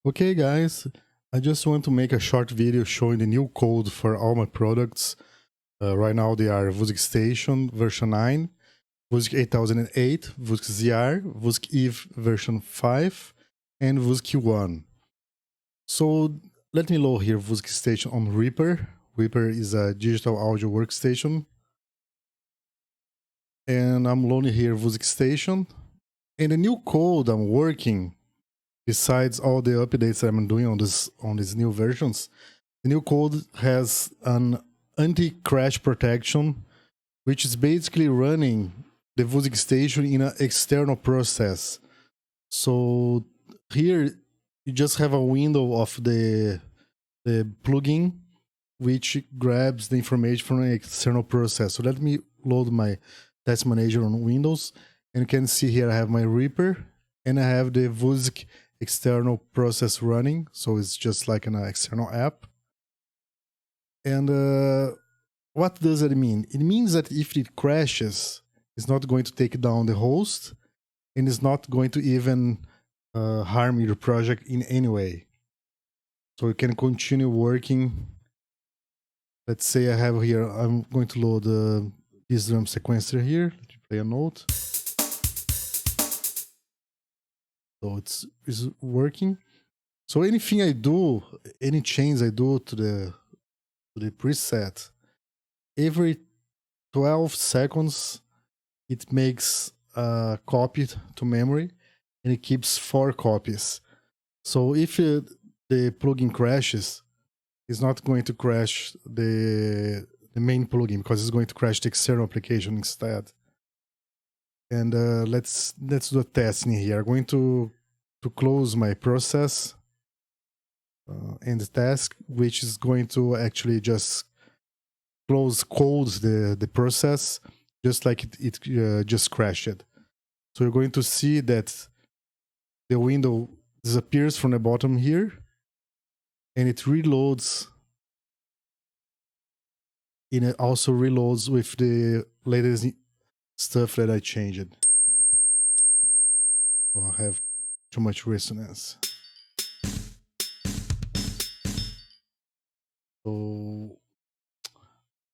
Okay guys, I just want to make a short video showing the new code for all my products. Right now they are Wusik Station version 9, Wusik 8008, Wusik ZR, Wusik Eve version 5, and Wusik 1. So let me load here Wusik Station on Reaper. Reaper is a digital audio workstation. And I'm loading here Wusik Station. And the new code I'm working, besides all the updates that I'm doing on these new versions, the new code has an anti-crash protection, which is basically running the Wusik station in an external process. So here you just have a window of the plugin, which grabs the information from an external process. So let me load my test manager on Windows, and you can see here I have my Reaper and I have the Wusik external process running. So it's just like an external app. And what does it mean? It means that if it crashes, it's not going to take down the host, and it's not going to even harm your project in any way. So you can continue working. Let's say I have here, I'm going to load this drum sequencer here. Let me play a note. So it's working. So anything I do, any change I do to the preset, every 12 seconds it makes a copy to memory, and it keeps 4 copies. So if the plugin crashes, it's not going to crash the main plugin, because it's going to crash the external application instead. And let's do a testing here. I'm going to close my process and the task, which is going to actually just codes the process, just like it just crashed it. So you're going to see that the window disappears from the bottom here, and it reloads, and it also reloads with the latest stuff that I changed. Oh, I have too much resonance. So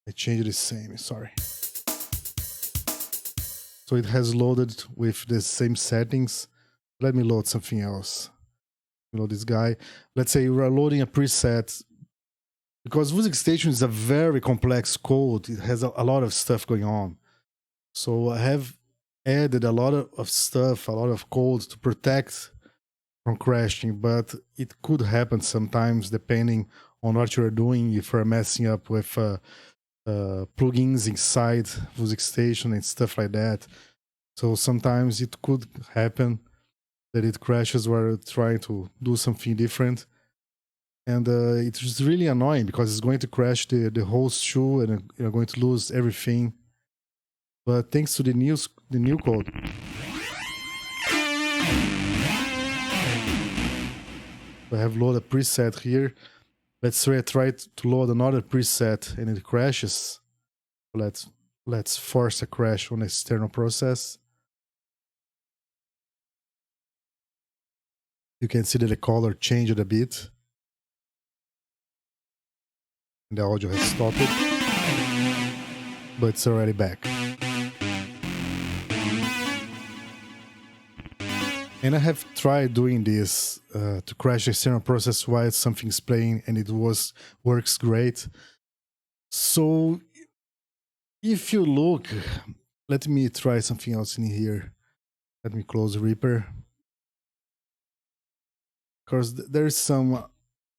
I changed the same, sorry. So it has loaded with the same settings. Let me load something else. Load this guy. Let's say you are loading a preset, because Wusik Station is a very complex code. It has a lot of stuff going on. So I have added a lot of stuff, a lot of code to protect from crashing, but it could happen sometimes depending on what you're doing. If you're messing up with plugins inside Wusik Station and stuff like that. So sometimes it could happen that it crashes while you're trying to do something different. And it's just really annoying, because it's going to crash the host too, and you're going to lose everything. But thanks to the new code, I have loaded a preset here. Let's say I try to load another preset and it crashes. Let's force a crash on the external process. You can see that the color changed a bit, and the audio has stopped, but it's already back. And I have tried doing this to crash the external process while something's playing, and it works great. So if you look, let me try something else in here. Let me close Reaper, because there's some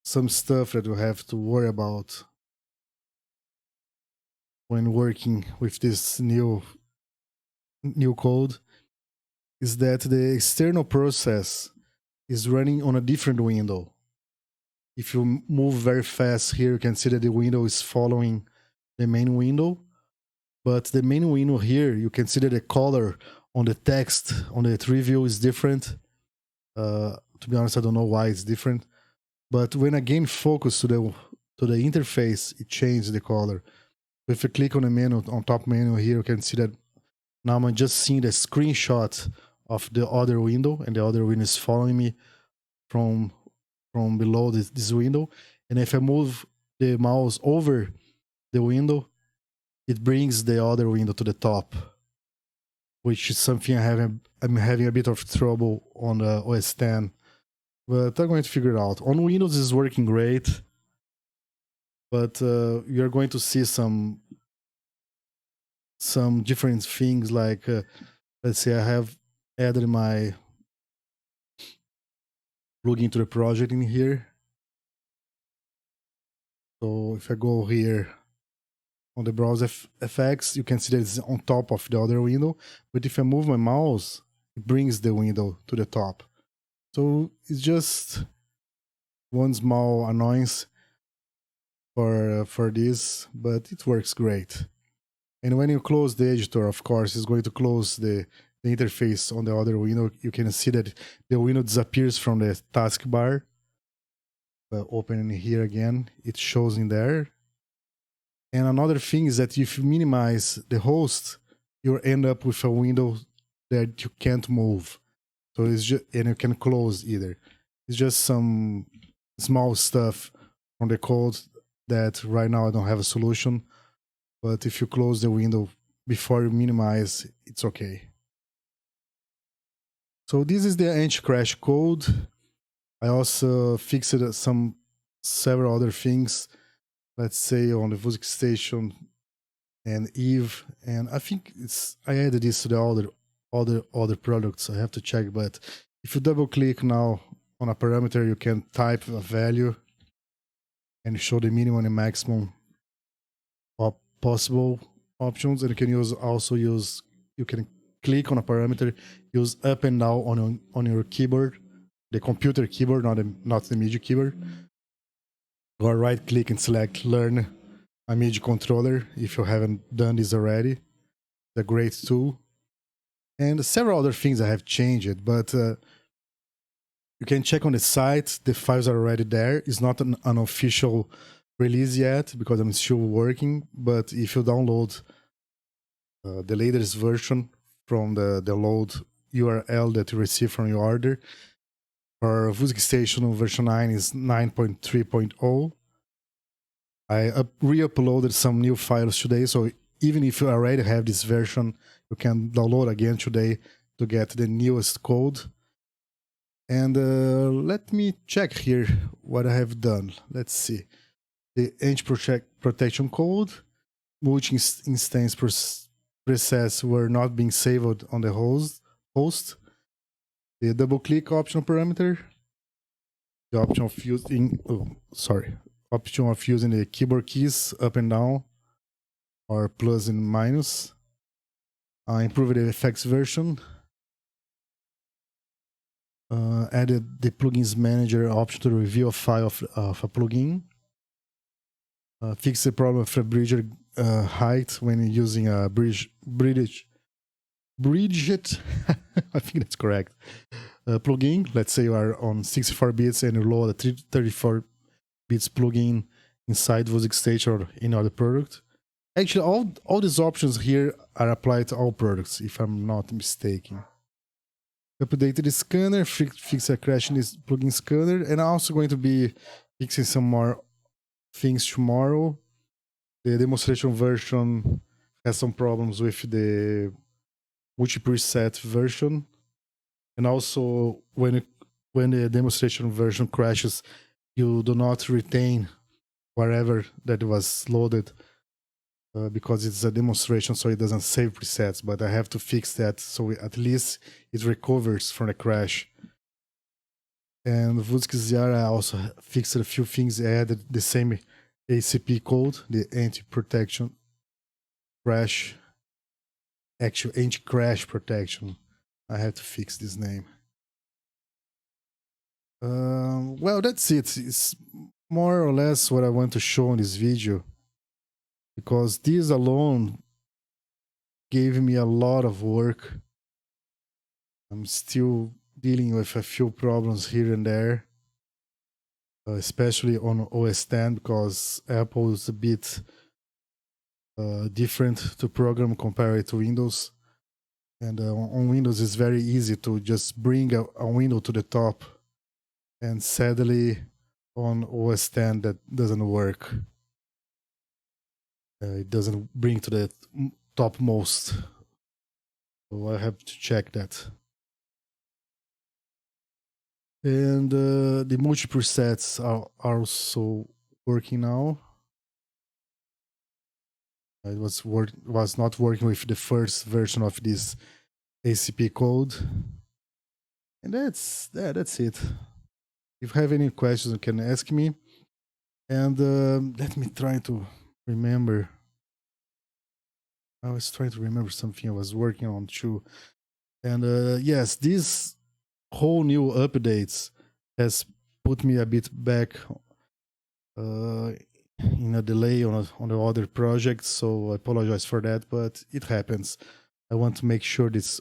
stuff that you have to worry about when working with this new code, is that the external process is running on a different window. If you move very fast here, you can see that the window is following the main window. But the main window here, you can see that the color on the text on the tree view is different. To be honest, I don't know why it's different. But when I gain focus to the interface, it changes the color. If you click on the menu, on top menu here, you can see that now I'm just seeing the screenshot of the other window, and the other window is following me from from below this window. And if I move the mouse over the window, it brings the other window to the top, which is something I'm having a bit of trouble on the OS X, but I'm going to figure it out. On Windows, it's working great, but you're going to see some different things. Like, let's say I have added my plugin to the project in here. So if I go here on the browser effects, you can see that it's on top of the other window. But if I move my mouse, it brings the window to the top. So it's just one small annoyance for this, but it works great. And when you close the editor, of course, it's going to close the interface on the other window. You can see that the window disappears from the taskbar. Opening here again, it shows in there. And another thing is that if you minimize the host, you'll end up with a window that you can't move. So it's just, and you can close either. It's just some small stuff from the code that right now I don't have a solution. But if you close the window before you minimize, it's okay. So this is the anti-crash code. I also fixed several other things, let's say on the Wusik station and Eve, and I think I added this to the other products. I have to check, but if you double click now on a parameter, you can type a value and show the minimum and maximum possible options, and you can you can click on a parameter, use up and down on your keyboard, the computer keyboard, not the MIDI keyboard, or right click and select learn a MIDI controller if you haven't done this already. It's a great tool. And several other things I have changed, but you can check on the site, the files are already there. It's not an official release yet because I'm still working, but if you download the latest version from the load URL that you receive from your order, for Wusik Station version 9 is 9.3.0. I re-uploaded some new files today, so even if you already have this version, you can download again today to get the newest code. And let me check here what I have done. Let's see. The anti-protection code, multi-instance presets were not being saved on the host. The double-click optional parameter, the option of using the keyboard keys up and down, or plus and minus. Improved the effects version. Added the plugins manager option to review a file of a plugin. Fix the problem of a bridge height when using a bridge it. I think that's correct. Plugin. Let's say you are on 64 bits and you load a 34 bits plugin inside Wusik Station or any other product. Actually, all these options here are applied to all products, if I'm not mistaken. Updated the scanner, fix a crash in this plugin scanner, and I'm also going to be fixing some more things tomorrow. The demonstration version has some problems with the multi-preset version, and also when the demonstration version crashes, you do not retain wherever that was loaded because it's a demonstration, so it doesn't save presets. But I have to fix that so at least it recovers from the crash. And Wusik ZR, I also fixed a few things. I added the same ACP code, the anti-protection crash, actual anti-crash protection. I have to fix this name. Well, that's it. It's more or less what I want to show in this video, because this alone gave me a lot of work. I'm still dealing with a few problems here and there, especially on OS X, because Apple is a bit different to program compared to Windows. And on Windows, it's very easy to just bring a window to the top and sadly on OS 10 that doesn't work. It doesn't bring to the topmost, so I have to check that. And the multi presets are also working now. It was not working with the first version of this ACP code. And that's it. If you have any questions, you can ask me. And let me try to remember. I was trying to remember something I was working on too. And yes, this whole new updates has put me a bit back in a delay on the other projects, so I apologize for that, but it happens. I want to make sure this